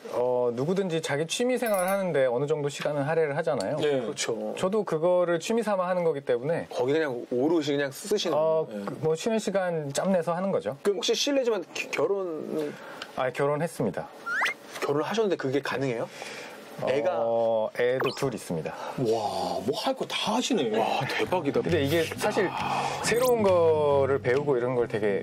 누구든지 자기 취미 생활을 하는데 어느 정도 시간은 할애를 하잖아요. 네. 그렇죠. 저도 그거를 취미 삼아 하는 거기 때문에 거기 그냥 오롯이 그냥 쓰시는 거예요. 뭐 쉬는 시간 짬내서 하는 거죠. 그럼 혹시 실례지만 결혼을 결혼했습니다. 하셨는데 그게 가능해요? 애가 애도 둘 있습니다. 와, 뭐 할 거 다 하시네. 와 대박이다. 근데 이게 사실 새로운 거를 배우고 이런 걸 되게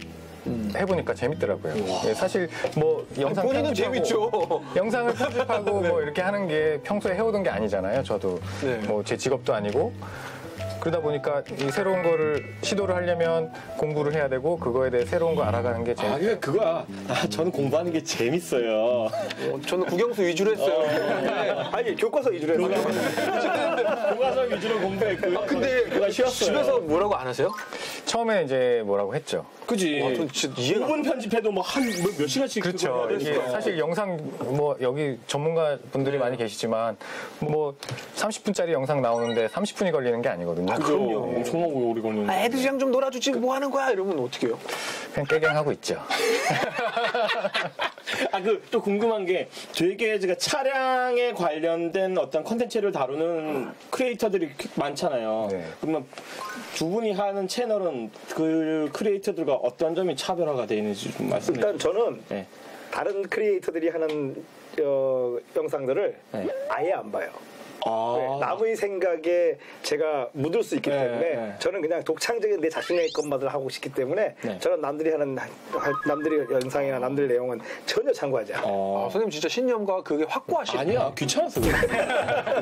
해보니까 재밌더라고요. 예, 사실 뭐 영상 본인은 편집하고 재밌죠. 영상을 편집하고 뭐 이렇게 하는 게 평소에 해오던 게 아니잖아요. 저도 네. 뭐 제 직업도 아니고 그러다 보니까 이 새로운 거를 시도를 하려면 공부를 해야 되고 그거에 대해 새로운 거 알아가는 게 재밌어요. 그러니까 그거야. 저는 공부하는 게 재밌어요. 저는 국영수 위주로 했어요. 아니 교과서 위주로 했어요. 교과서 위주로 공부했고요. 근데 그거 쉬웠어요. 집에서 뭐라고 안 하세요? 처음에 이제 뭐라고 했죠. 그지. 전 진짜 이해가 5분 편집해도 뭐 몇 시간씩. 그렇죠. 그거 해야 이게 되니까. 사실 영상 뭐 여기 전문가 분들이 많이 계시지만 뭐 30분짜리 영상 나오는데 30분이 걸리는 게 아니거든요. 그죠. 엄청나게 오래 걸리는. 애들이랑 좀 놀아주지 뭐 하는 거야 이러면 어떻게 해요? 그냥 깨갱하고 있죠. 또 궁금한 게 되게 제가 차량에 관련된 어떤 컨텐츠를 다루는 크리에이터들이 많잖아요. 네. 그러면 두 분이 하는 채널은 그 크리에이터들과 어떤 점이 차별화가 되어 있는지 좀 말씀해 주세요. 일단 저는 네. 다른 크리에이터들이 하는 영상들을 네. 아예 안 봐요. 아. 네, 남의 생각에 제가 묻을 수 있기 때문에 네. 저는 그냥 독창적인 내 자신의 것만을 하고 싶기 때문에 네. 저는 남들이 하는 남들이 영상이나 남들 내용은 전혀 참고하지 않아요. 선생님 진짜 신념과 그게 확고하시네. 아니야, 귀찮았어. 그래.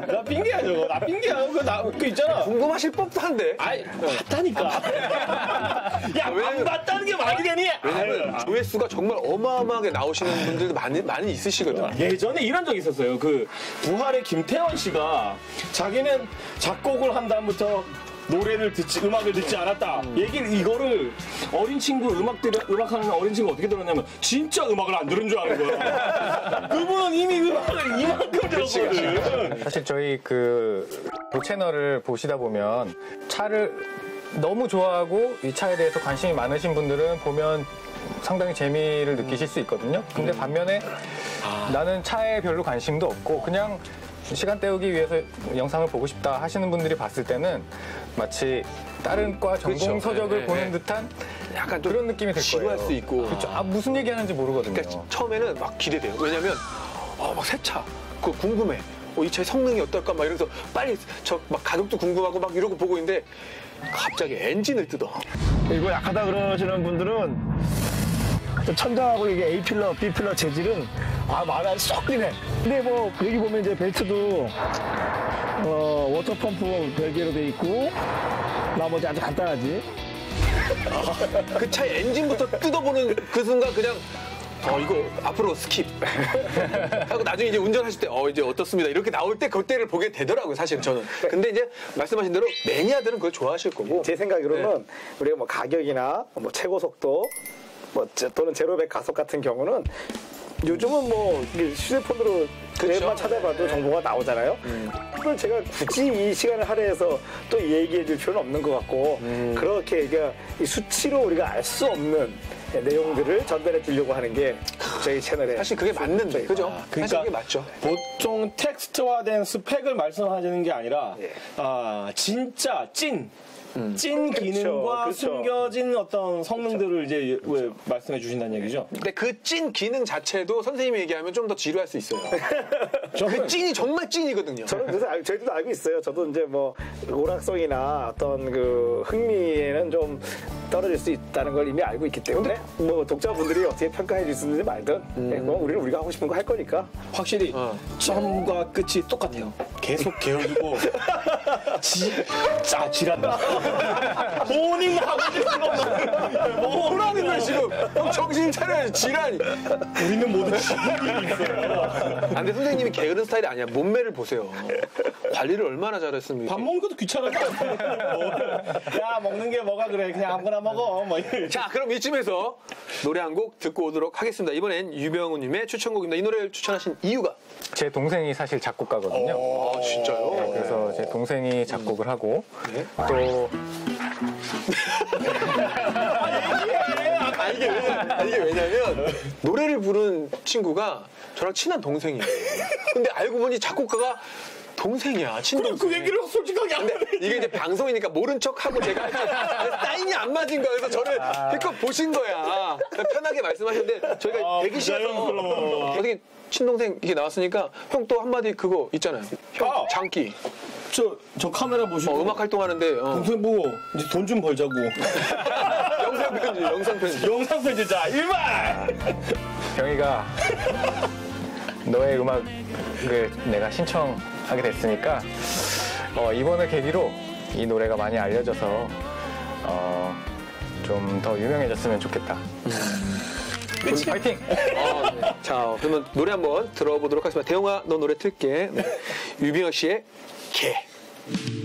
나 핑계야, 저거. 나 핑계야. 그거 있잖아. 궁금하실 법도 한데. 아이, 봤다니까. 야, 안 봤다는 게 말이 되니? 왜냐면 조회수가 정말 어마어마하게 나오시는 분들도 많이 있으시거든요. 예전에 이런 적이 있었어요. 그 부활의 김태원 씨가 자기는 작곡을 한 다음부터 음악을 듣지 않았다. 이거를 어린 친구 음악하는 어린 친구 어떻게 들었냐면 진짜 음악을 안 들은 줄 아는 거야. 그분은 이미 음악을 이만큼 들었거든. 사실 저희 그 채널을 보시다 보면 차를 너무 좋아하고 이 차에 대해서 관심이 많으신 분들은 보면 상당히 재미를 느끼실 수 있거든요. 근데 반면에 나는 차에 별로 관심도 없고 그냥 시간 때우기 위해서 영상을 보고 싶다 하시는 분들이 봤을 때는 마치 다른 과 전공 서적을 보는 듯한 약간 좀 그런 느낌이 들 거예요. 지루할 수 있고. 그렇죠. 무슨 얘기 하는지 모르거든요. 그러니까 처음에는 막 기대돼요. 왜냐면 막 새 차, 그거 궁금해. 이 차의 성능이 어떨까 막 이러면서 빨리 막 가격도 궁금하고 막 이러고 보고 있는데 갑자기 엔진을 뜯어. 이거 약하다 그러시는 분들은 천장하고 이게 A필러, B필러 재질은 마음에 쏙 드네. 근데 뭐 여기 보면 이제 벨트도 워터펌프 별개로 돼 있고 나머지 아주 간단하지. 그 차의 엔진부터 뜯어보는 그 순간 그냥 이거 앞으로 스킵 하고 나중에 이제 운전하실 때 이제 어떻습니다 이렇게 나올 때 그때를 보게 되더라고요 사실은 저는. 근데 이제 말씀하신 대로 매니아들은 그걸 좋아하실 거고. 제 생각으로는 우리가 뭐 가격이나 뭐 최고 속도 또는 제로백 가속 같은 경우는 요즘은 뭐 휴대폰으로 앱만 찾아봐도 정보가 나오잖아요. 그걸 제가 굳이 이 시간을 할애해서 또 얘기해 줄 필요는 없는 것 같고 그렇게 이 수치로 우리가 알 수 없는 내용들을 전달해 주려고 하는 게 저희 채널에 사실 그게 맞는데 그죠? 사실 그게 맞죠. 보통 텍스트화된 스펙을 말씀하시는 게 아니라 진짜 찐 기능과 그렇죠. 숨겨진 어떤 성능들을 이제 왜 말씀해 주신다는 얘기죠. 근데 그 찐 기능 자체도 선생님이 얘기하면 좀 더 지루할 수 있어요. 그 찐이 정말 찐이거든요. 저는 그래서 저희도 알고 있어요. 저도 이제 뭐 오락성이나 어떤 그 흥미에는 좀 떨어질 수 있다는 걸 이미 알고 있기 때문에 뭐 독자분들이 어떻게 평가해 주시는지 말든 그건 우리는 우리가 하고 싶은 거 할 거니까. 확실히 처음과 끝이 똑같아요. 계속 게으르고 지란다. 본인 하고 싶은 것만 뭘 하는 거야 지금. 형 정신 차려야지, 지랄이. 우리는 모두 지금이 있어요. 아, 근데 선생님이 게으른 스타일이 아니야. 몸매를 보세요. 관리를 얼마나 잘했습니까? 밥 먹는 것도 귀찮아서. 야, 먹는 게 뭐가 그래. 그냥 아무거나 먹어. 뭐. 자, 그럼 이쯤에서 노래 한 곡 듣고 오도록 하겠습니다. 이번엔 유병우님의 추천곡입니다. 이 노래를 추천하신 이유가? 제 동생이 사실 작곡가거든요. 아, 진짜요? 네, 그래서 제 동생이 작곡을 하고 네. 또 이게 왜냐면 노래를 부른 친구가 저랑 친한 동생이에요. 근데 알고 보니 작곡가가 동생이야, 친동생. 그 얘기를 솔직하게 안 해. 이게 이제 방송이니까 모른 척하고 제가 사인이 안 맞은 거야. 그래서 저를 실컷 보신 거야. 편하게 말씀하셨는데 저희가 대기실에서 어떻게 친동생 이게 나왔으니까 형 또 한마디 그거 있잖아요. 형 장기. 저 카메라 보시고. 음악 활동하는데 동생 보고 이제 돈 좀 벌자고. 영상 편지. 영상 편지자 1만! 병이가 너의 음악을 내가 신청하게 됐으니까 이번을 계기로 이 노래가 많이 알려져서 좀 더 유명해졌으면 좋겠다. 파이팅! 네. 자, 그러면 노래 한번 들어보도록 하겠습니다. 대용아, 너 노래 틀게. 네. 유병호 씨의 개.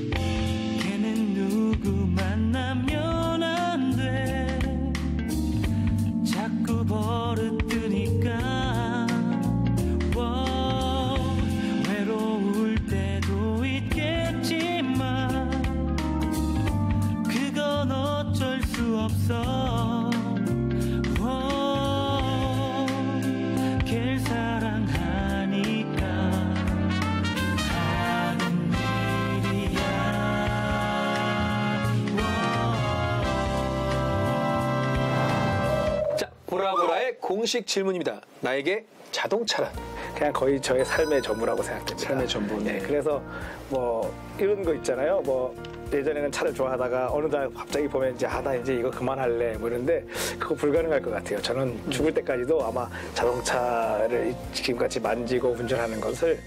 걔는 누구 만나면 안 돼. 자꾸 버릇드니까 외로울 때도 있겠지만 그건 어쩔 수 없어. 걔를 사랑하니까 하는 일이야. 자, 보라보라의 공식 질문입니다. 나에게 자동차란? 그냥 거의 저의 삶의 전부라고 생각합니다. 삶의 전부. 네, 그래서 뭐 이런 거 있잖아요. 뭐 예전에는 차를 좋아하다가 어느 날 갑자기 보면 이제 나 이제 이거 그만할래 뭐 이런데 그거 불가능할 것 같아요. 저는 죽을 때까지도 아마 자동차를 지금같이 만지고 운전하는 것을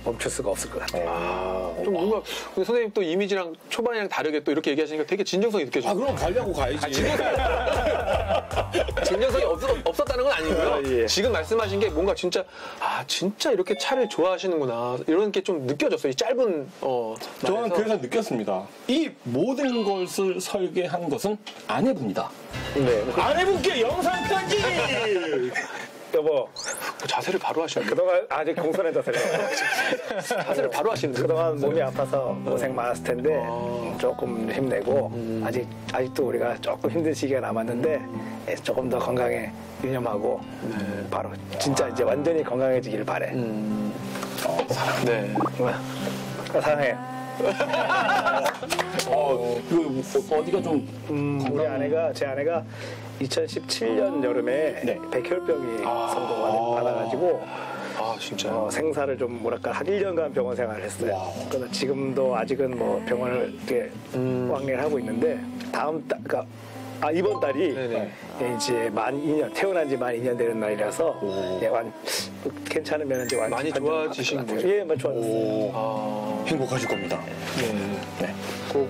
멈출 수가 없을 것 같아요. 좀 뭔가 근데 선생님 또 이미지랑 초반이랑 다르게 또 이렇게 얘기하시니까 되게 진정성이 느껴져요. 그럼 가려고 가야지. 진정성이 없었다는 건 아니고요. 예. 지금 말씀하신 게 뭔가 진짜 진짜 이렇게 차를 좋아하시는구나 이런 게 좀 느껴졌어요. 이 짧은 저는 말에서. 그래서 느꼈습니다. 이 모든 것을 설계한 것은 아내분이다. 네. 아내분께 영상 편지! 여보, 자세를 바로 하시는 거예요. 그동안 아직 공손한 자세를. 자세를 바로 하시는 거예요. 그동안 몸이 아파서 고생 많았을 텐데 조금 힘내고 아직도 우리가 조금 힘든 시기가 남았는데 조금 더 건강에 유념하고 바로 진짜 이제 완전히 건강해지길 바래. 네. 사랑해. 어디가 좀 제 아내가 2017년 여름에 네. 백혈병이 선고받아가지고 진짜. 생사를 좀 뭐랄까 한 1년간 병원 생활을 했어요. 그래서 지금도 아직은 뭐 병원을 이렇게 왕래를 하고 있는데 그러니까 이번 달이 네네. 이제 만 2년 태어난 지 만 2년 되는 날이라서 괜찮으면 이제 많이 좋아지신 거죠? 예, 많이 좋아졌어요. 행복하실 겁니다. 네. 꼭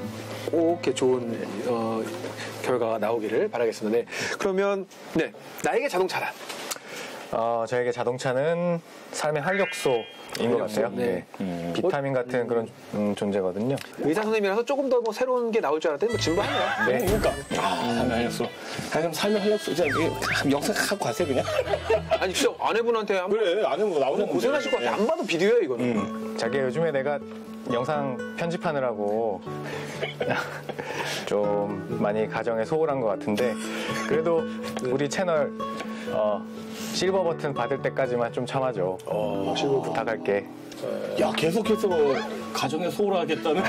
이렇게 좋은 결과가 나오기를 바라겠습니다. 네. 그러면 나에게 자동차란? 저에게 자동차는 삶의 활력소인 것 같아요. 네. 비타민 같은 그런 존재거든요. 의사 선생님이라서 조금 더 뭐 새로운 게 나올 줄 알았더니 뭐 진부하네요. 네. 그러니까. 삶의 활력소. 그럼 삶의 활력소. 그냥 영상 갖고 가세요, 그냥. 아니 진짜 아내분한테 한번 그래, 아내분 나오는 고생하실 것 같아. 안 봐도 비디오야 이거는. 자기야, 요즘에 내가 영상 편집하느라고 좀 많이 가정에 소홀한 것 같은데 그래도 우리 채널 실버 버튼 받을 때까지만 좀 참아줘. 실버 부탁할게. 야, 계속해서 가정에 소홀하겠다는.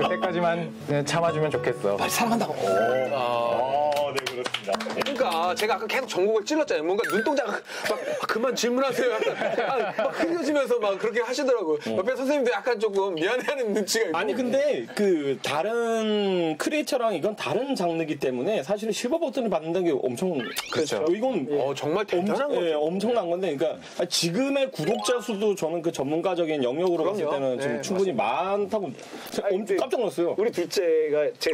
그때까지만 참아주면 좋겠어. 빨리 사랑한다고. 네, 그렇습니다. 그러니까 제가 아까 계속 전곡을 찔렀잖아요. 뭔가 눈동자 막 그만 질문하세요. 약간 막 흘려지면서 막 그렇게 하시더라고요. 옆에 선생님도 약간 조금 미안해하는 눈치가 있고. 아니 근데 그 다른 크리에이터랑 이건 다른 장르이기 때문에 사실은 실버 버튼을 받는다는 게 엄청 그렇죠. 이건 정말 대단한 거죠. 엄청난 건데, 그러니까 지금의 구독자 수도 저는 그 전문가적인 영역으로 봤을 그럼요. 때는 지금 네, 충분히 많다고 엄청 깜짝 놀랐어요. 우리 제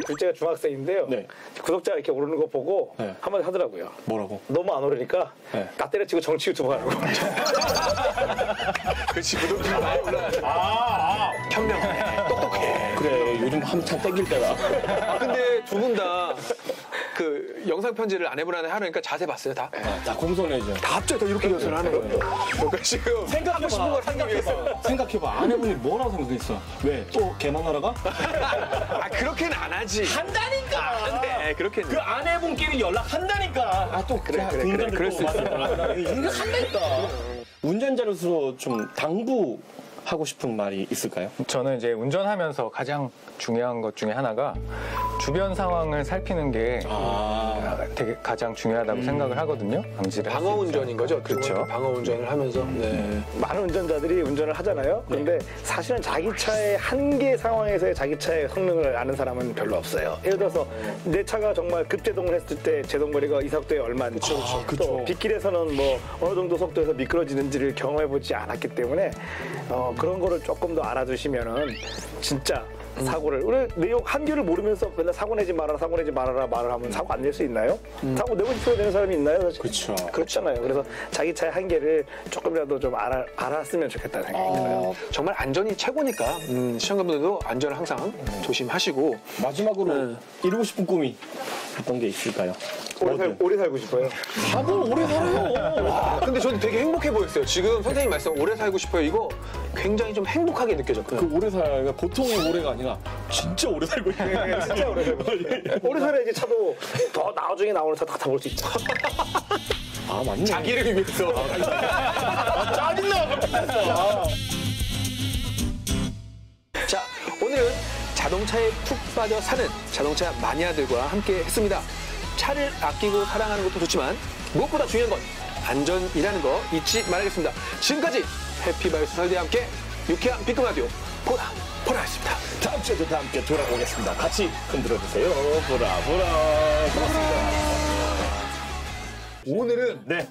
둘째가 중학생인데요. 네. 구독자 이렇게 오르는 거 보고 네. 한마디 하더라고요. 그래요. 뭐라고? 너무 안 오르니까 네. 나 때려치고 정치 유튜브 하라고. 그렇지, 구독자 많이 올라가죠. 현명하네. 똑똑해. 그래, 요즘 한참 땡길 때다. 아, 근데 두 분 다 그 영상 편지를 아내분한테 하려니까 자세 봤어요, 다? 다 공손해져. 다 합쳐 더 이렇게 연습을 하는 거예요. 그러니까 지금 하고 싶은 걸 하기 위해서. 생각해봐. 아내분이 뭐라고 생각했어? 왜? 또 개만하러 가? 아, 그렇게는 안 하지. 한다니까! 네, 그렇게는. 그 아내분끼리 연락한다니까. 아, 또 그래, 그럴 수 있어. 이거 한다니까. 운전자로서 좀 당부하고 싶은 말이 있을까요? 저는 이제 운전하면서 가장 중요한 것 중에 하나가 주변 상황을 살피는 게 되게 가장 중요하다고 생각을 하거든요. 방지를 할수 방어 있어요. 운전인 거죠? 그렇죠. 방어 운전을 하면서. 네. 많은 운전자들이 운전을 하잖아요. 근데 사실은 자기 차의 한계 상황에서의 자기 차의 성능을 아는 사람은 별로 없어요. 예를 들어서 내 차가 정말 급제동을 했을 때 제동거리가 이 속도에 얼마인지, 또 빗길에서는 뭐 어느 정도 속도에서 미끄러지는지를 경험해보지 않았기 때문에 그런 거를 조금 더 알아두시면은 진짜 사고를 우리 내용 한계를 모르면서 맨날 사고 내지 말아라 말을 하면 사고 안 낼 수 있나요? 사고 내고 싶어야 되는 사람이 있나요? 그렇죠. 그렇잖아요. 그래서 자기 차의 한계를 조금이라도 좀 알았으면 좋겠다는 생각이 들어요. 정말 안전이 최고니까 시청자분들도 안전을 항상 조심하시고. 마지막으로 이루고 싶은 꿈이 어떤 게 있을까요? 오래 살고 싶어요. 다들 오래 살아요. 와, 근데 저는 되게 행복해 보였어요. 지금 선생님 말씀 오래 살고 싶어요. 이거 굉장히 좀 행복하게 느껴졌거든요. 그 오래 살가 보통의 오래가 아니라 진짜 오래 살고 있는 진짜 오래 살고 싶어요. 오래 살아야지 차도 더 나중에 나오는 차 다 타볼 수 있죠. 아, 맞네. 자기를 위해서. 짜증나. 자, 오늘은 자동차에 푹 빠져 사는 자동차 마니아들과 함께 했습니다. 차를 아끼고 사랑하는 것도 좋지만 무엇보다 중요한 건 안전이라는 거 잊지 말아야겠습니다. 지금까지 해피바이오스 설대와 함께 유쾌한 B급 보라였습니다. 다음 주에도 다 함께 돌아오겠습니다. 같이 흔들어주세요. 보라. 오늘은 네.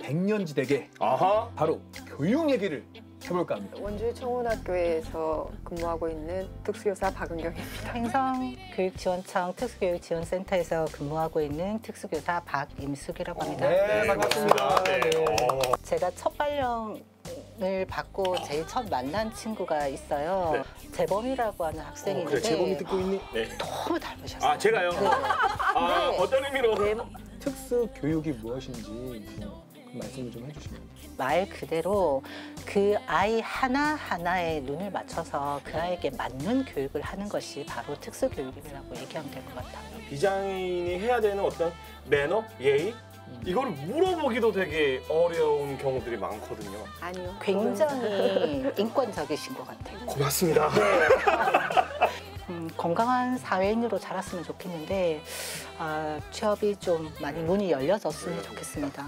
백년지대계 아하. 바로 교육 얘기를 해볼까 합니다. 원주의 청운학교에서 근무하고 있는 특수교사 박은경입니다. 행성교육지원청 특수교육지원센터에서 근무하고 있는 특수교사 박임숙이라고 합니다. 네, 반갑습니다. 제가 첫 발령을 받고 제일 첫 만난 친구가 있어요. 재범이라고 하는 학생인데 그래, 재범이 듣고 있니? 네. 너무 닮으셨어요. 아, 제가요? 네. 아, 네. 어떤 의미로? 특수 교육이 무엇인지 말씀을 좀 해주시면. 말 그대로 그 아이 하나하나에 눈을 맞춰서 그 아이에게 맞는 교육을 하는 것이 바로 특수교육이라고 얘기하면 될 것 같아요. 비장인이 해야 되는 어떤 매너, 예의 이거를 물어보기도 되게 어려운 경우들이 많거든요. 아니요. 굉장히 인권적이신 것 같아요. 고맙습니다. 건강한 사회인으로 자랐으면 좋겠는데 취업이 좀 많이 문이 열려졌으면 좋겠습니다.